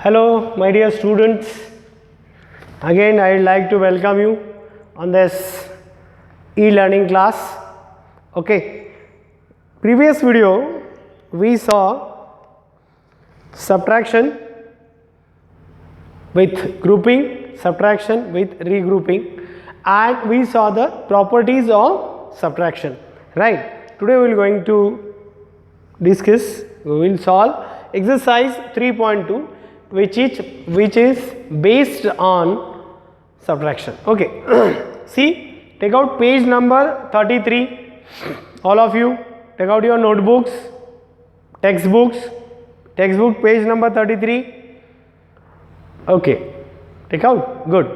Hello, my dear students. Again, I would like to welcome you on this e-learning class. Okay. Previous video, we saw subtraction with grouping, subtraction with regrouping, and we saw the properties of subtraction. Right. Today, we are going to discuss. We will solve exercise 3.2. which is based on subtraction. Okay. See, take out page number 33. All of you take out your notebooks, textbook page number 33. Okay, take out. Good.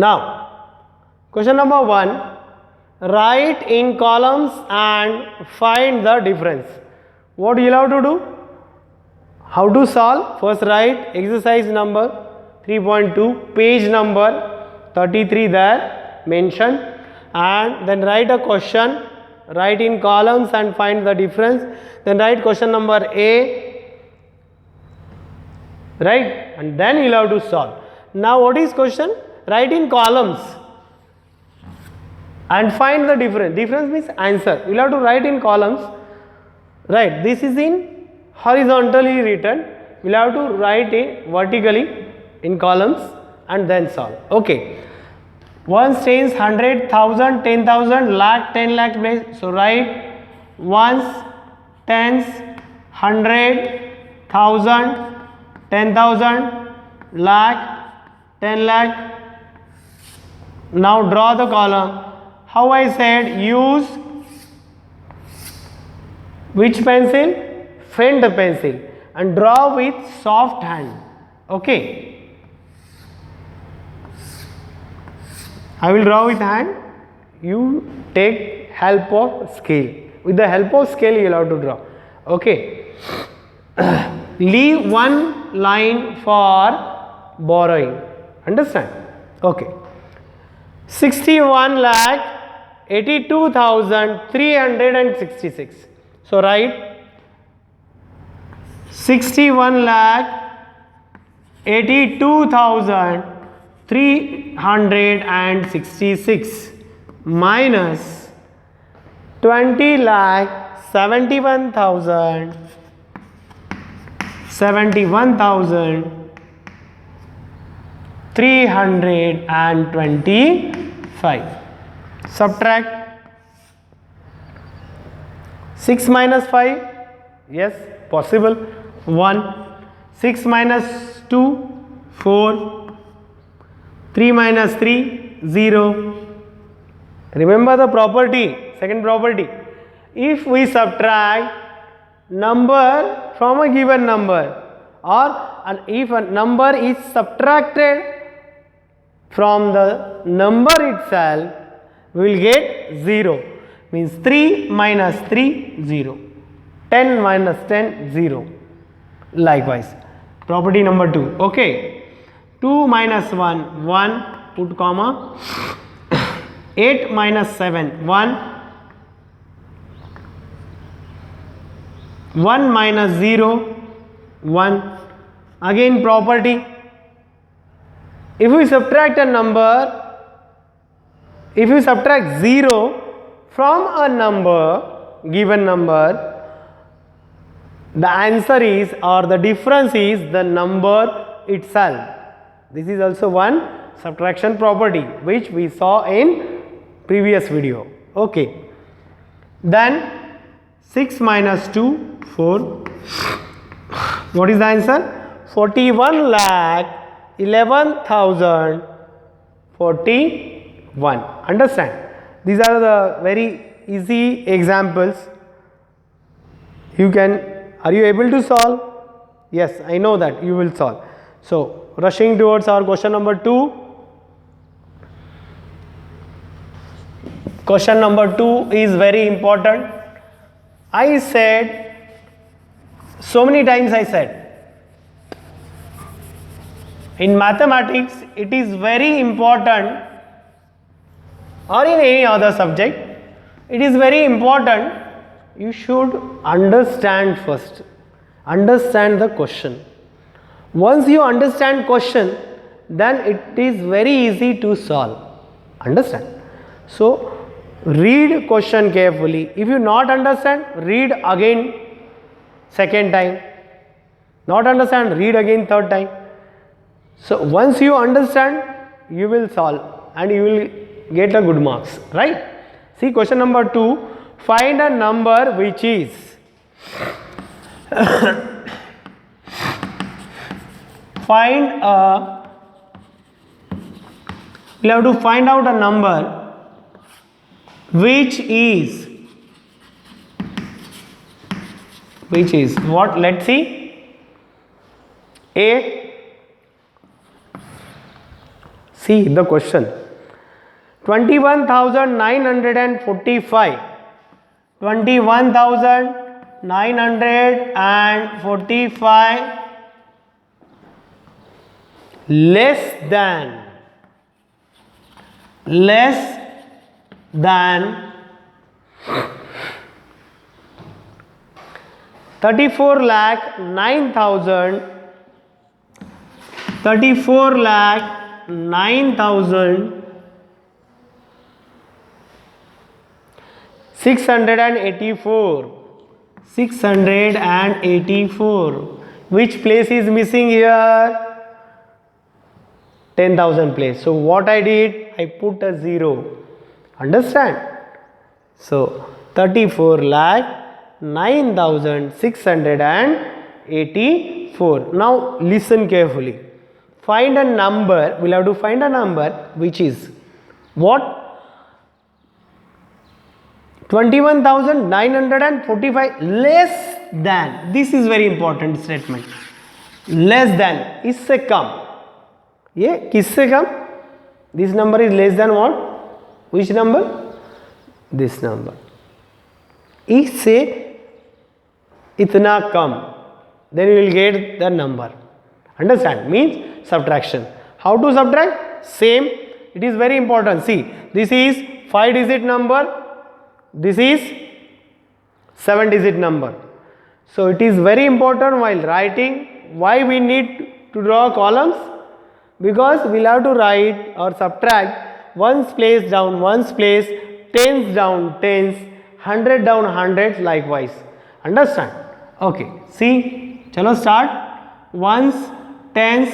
Now, question number 1, write in columns and find the difference. What you have to do? How to solve? First write exercise number 3.2, page number 33 there mentioned, and then write a question, write in columns and find the difference. Then write question number A, right, and then you will have to solve. Now what is question? Write in columns and find the difference. Difference means answer. You will have to write in columns, right. This is in horizontally written, we will have to write it vertically in columns and then solve. Okay. Ones, tens, 100, 1000, 10,000, lakh, 10 lakh. So write ones, tens, 100, 1000, 10,000, lakh, 10 lakh. Now draw the column. How I said, use which pencil? Fend pencil, and draw with soft hand. Okay, I will draw with hand, you take help of scale. With the help of scale you will have to draw. Okay. Leave one line for borrowing. Understand? Okay. 61 lakh 82,366. So write 61 lakh 82,366 minus 20 lakh 71,325. Subtract 6 minus 5. Yes, possible. 1. 6 minus 2, 4. 3 minus 3, 0. Remember the property, second property. If we subtract number from a given number, or if a number is subtracted from the number itself, we will get 0. Means 3 minus 3, 0. 10 minus 10, 0. Likewise, property number 2. Okay, 2 minus 1, 1, put comma. 8 minus 7, 1. 1 minus 0, 1. Again property. If we subtract a number, if you subtract 0 from a number, given number, the answer is, or the difference is, the number itself. This is also one subtraction property which we saw in previous video. Okay. Then 6 minus 2, 4. What is the answer? 41 lakh 11,041. Understand? These are the very easy examples. You can. Are you able to solve? Yes, I know that you will solve. So, rushing towards our question number 2. Question number 2 is very important. I said, so many times I said, in mathematics it is very important, or in any other subject, it is very important you should understand first, understand the question. Once you understand question, then it is very easy to solve. Understand? So read question carefully. If you not understand, read again second time. Not understand, read again third time. So once you understand, you will solve and you will get a good marks, right? See question number 2. Find a number which is we have to find out a number which is what? Let's see. See the question. 21,945. 21,945 less than 684. Which place is missing here? 10,000 place. So what I did? I put a 0. Understand? So 34,09,684. Now listen carefully. Find a number. We'll have to find a number which is what? 21,945 less than. This is very important statement. Less than. इससे कम. ये किससे कम? This number is less than what? Which number? This number. इससे इतना कम. Then you will get the number. Understand? Means subtraction. How to subtract? Same. It is very important. See, this is 5-digit number. This is 7-digit number. So it is very important while writing. Why we need to draw columns? Because we'll have to write or subtract ones place down ones place, tens down tens, 100 down hundreds likewise. Understand? Okay. See, chalo start. Ones, tens,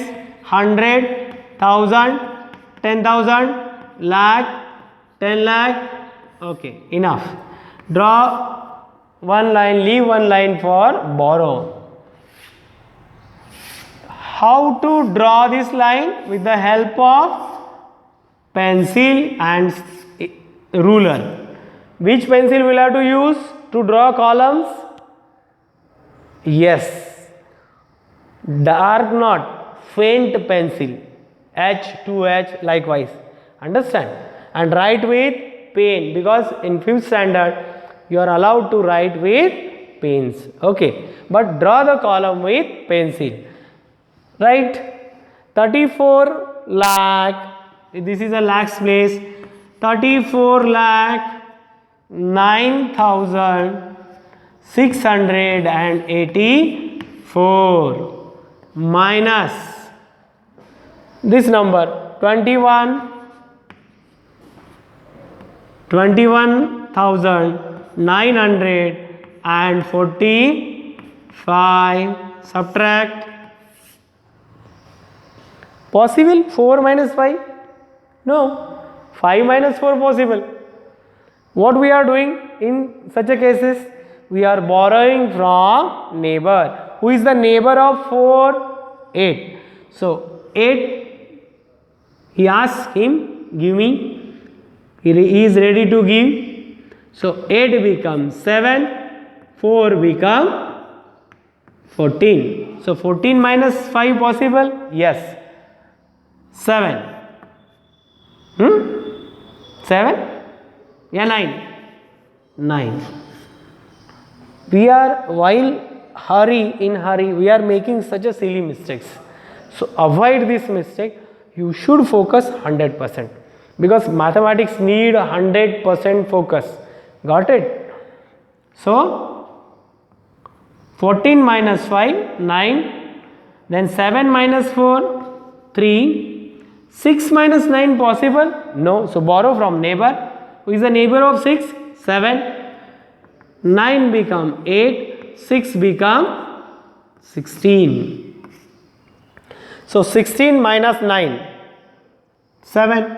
100, 1,000, 10,000, lakh, 10 lakh. Okay, enough. Draw one line, leave one line for borrow. How to draw this line? With the help of pencil and ruler. Which pencil will have to use to draw columns? Yes, dark not, faint pencil, H2H likewise. Understand? And write with pen, because in 5th standard you are allowed to write with pens. Okay, but draw the column with pencil. Right? 34 lakh. This is a lakhs place. 34 lakh 9,684 minus this number 21,945. Subtract. Possible 4 minus 5? No. 5 minus 4 possible. What we are doing in such a cases? We are borrowing from neighbor. Who is the neighbor of 4? 8. So 8. He asks him, give me. He is ready to give. So 8 becomes 7. 4 become 14. So 14 minus 5 possible? Yes. 7. 7? Yeah, 9. 9. We are, while in hurry, we are making such a silly mistakes. So avoid this mistake. You should focus 100%. Because mathematics need 100% focus. Got it? So 14 minus 5, 9. Then 7 minus 4, 3. 6 minus 9 possible? No. So borrow from neighbor. Who is the neighbor of 6? 7. 9 become 8. 6 become 16. So 16 minus 9. 7.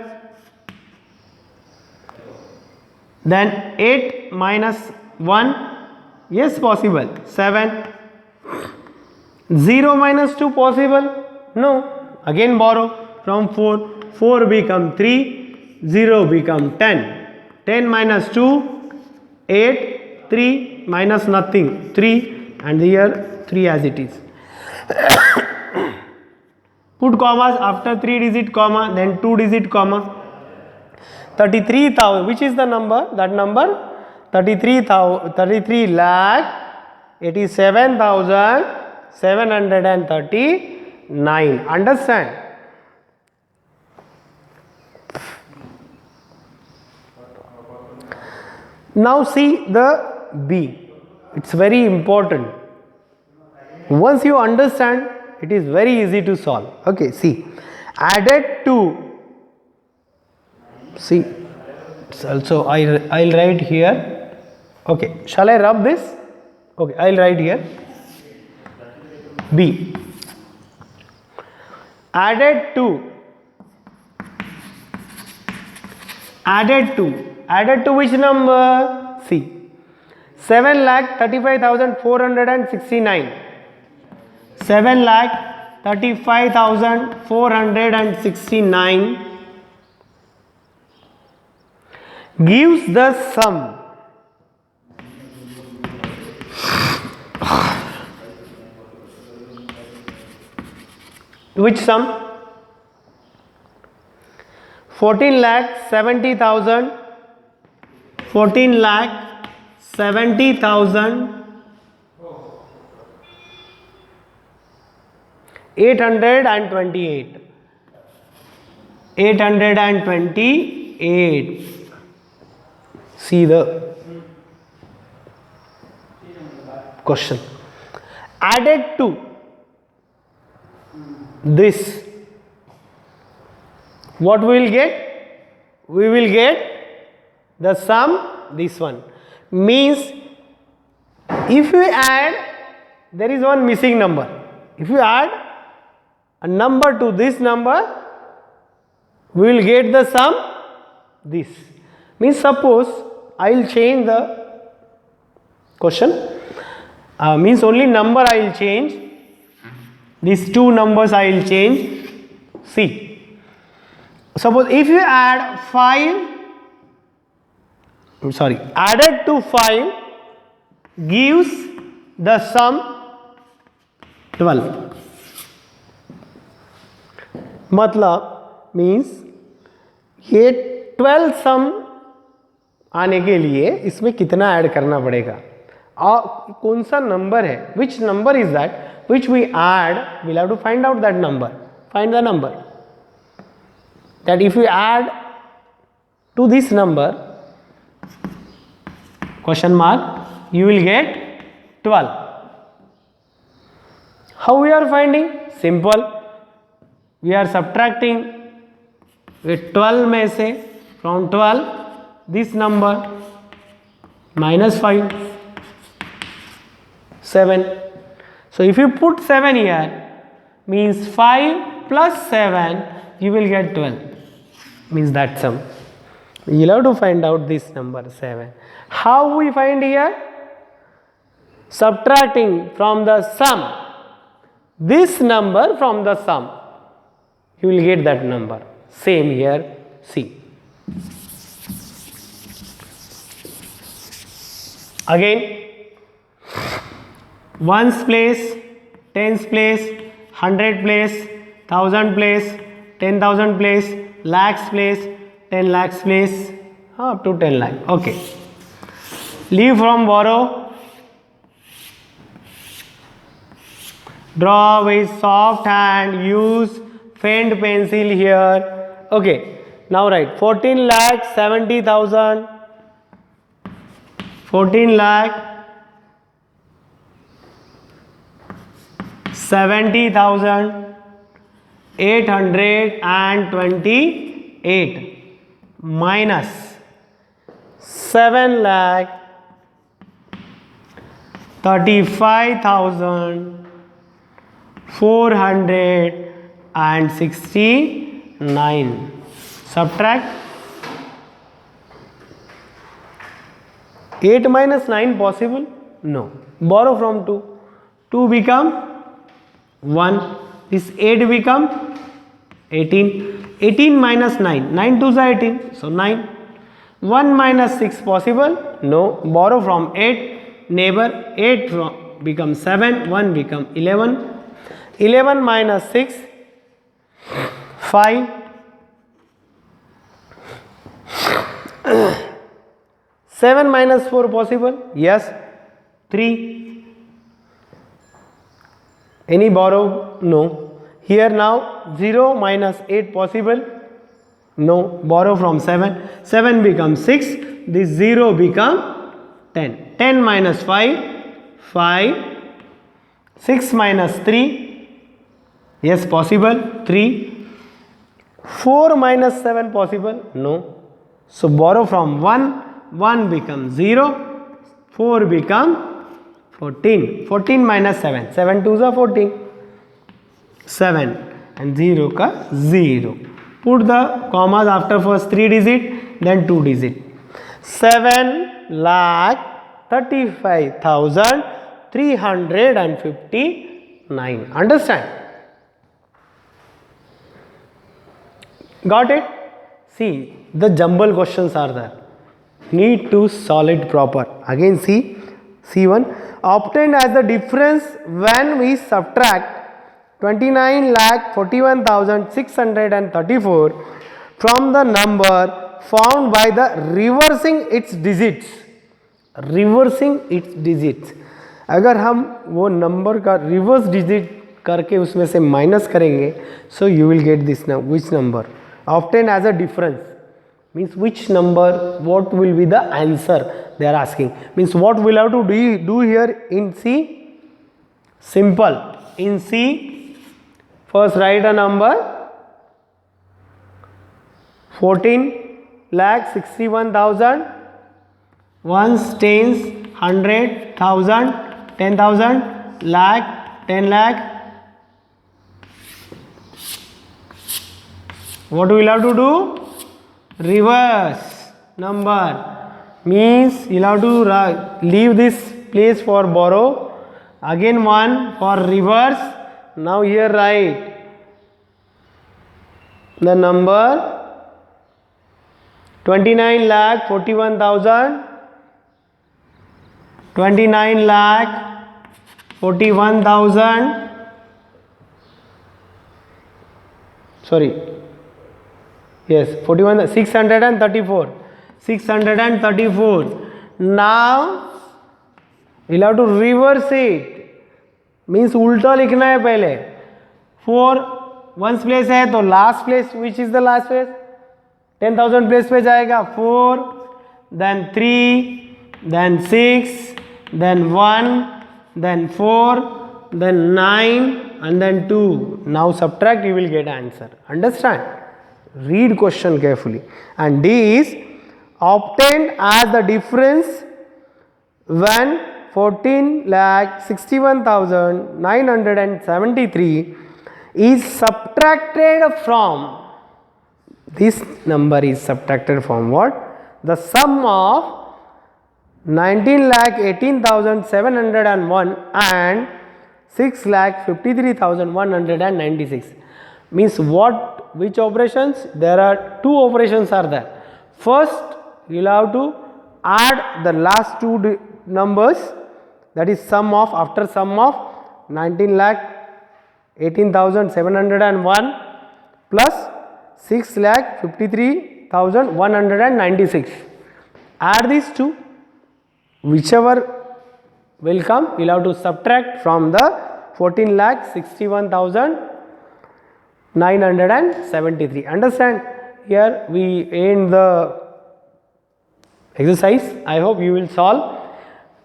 Then 8 minus 1. Yes, possible. 7. 0 minus 2 possible? No. Again borrow from 4. 4 become 3. 0 become 10. 10 minus 2, 8. 3 minus nothing, 3. And here 3 as it is. Put commas after 3-digit comma, then 2-digit comma. 33,000. Which is the number? That number 33 lakh 87,739. Understand? Now see the B. It's very important. Once you understand, it is very easy to solve. Okay, see. Added to. See. It's also I'll write here. Okay. Shall I rub this? Okay. I'll write here. B. Added to. Added to. Added to which number? See. 7,35,469. 7,35,469 gives the sum. Which sum? 14,70,000. 14,70,000. 828. 828. See the question. Added to this, what we will get? We will get the sum, this one. Means if we add, there is one missing number. If you add a number to this number, we will get the sum, this. Means suppose I will change the question. Means only number I will change. These two numbers I will change. See. Suppose if you add 5, added to 5 gives the sum 12. मतलब means ये 12 सम आने के लिए इसमें कितना add करना पड़ेगा और कौन सा नंबर है, which number is that which we add, we'll have to find out that number, find the number that if you add to this number question mark you will get 12. How we are finding? Simple. We are subtracting with 12 में से from 12 this number minus 5 7. So if you put 7 here means 5 plus 7 you will get 12, means that sum. You will have to find out this number 7. How we find here? Subtracting from the sum this number from the sum, you will get that number. Same here, see. Again, ones place, tens place, 100 place, 1000 place, 10,000 place, lakhs place, 10 lakhs place, up to 10 lakh. Okay. Leave from borrow. Draw with soft hand, use faint pencil here. Okay, now write 14 lakh 70,000, 14 lakh 70,828 minus 7,35,469. Subtract 8 minus 9 possible? No. Borrow from 2. 2 become 1. This 8 become 18. 18 minus 9. 9 2s are 18. So 9. 1 minus 6 possible? No. Borrow from 8. Neighbor 8 becomes 7. 1 become 11. 11 minus 6. 5. 7 minus 4 possible? Yes. 3. Any borrow? No. Here now 0 minus 8 possible? No. Borrow from 7. 7 becomes 6. This 0 become 10. 10 minus 5. 5. 6 minus 3. Yes, possible. 3. 4 minus 7 possible? No. So borrow from 1. 1 becomes 0. 4 become 14. 14 minus 7. 7 2s are 14. 7 and 0 ka 0. Put the commas after first 3 digit, then 2 digit. 7,35,359. Understand? Got it? See, the jumble questions are there. Need to solve it proper. Again, see, C1. Obtained as the difference when we subtract 29,41,634 from the number found by the reversing its digits. Reversing its digits. अगर हम वो number का reverse digit करके उसमें से minus करेंगे, so you will get this now. Which number? Obtained as a difference means which number, what will be the answer they are asking. Means what we'll have to do here in C? Simple. In C, first write a number 14,61,000. Ones, tens, 100,000, 10,000, lakh, 10 lakh. What we will have to do? Reverse number means you have to leave this place for borrow. Again 1 for reverse. Now here write the number 29,41,000. 29,41,000. Sorry. Yes, 41, 634. 634. Now we'll have to reverse it. Means उल्टा लिखना है पहले. 4 ones place है तो last place, which is the last place? 10,000 place पे जाएगा. 4, then 3, then 6, then 1, then 4, then 9, and then 2. Now subtract, you will get answer. Understand? Read question carefully. And D is obtained as the difference when 14,61,973 is subtracted from, this number is subtracted from what? The sum of 19,18,701 and 6,53,196. Means what? Which operations? There are two operations are there. First, you will have to add the last two numbers, that is sum of, after sum of 19,18,701 plus 6,53,196. Add these two, whichever will come, you will have to subtract from the 14,61,973. Understand? Here we end the exercise. I hope you will solve.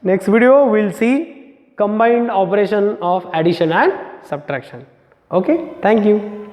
Next video we will see combined operation of addition and subtraction. Okay, thank you.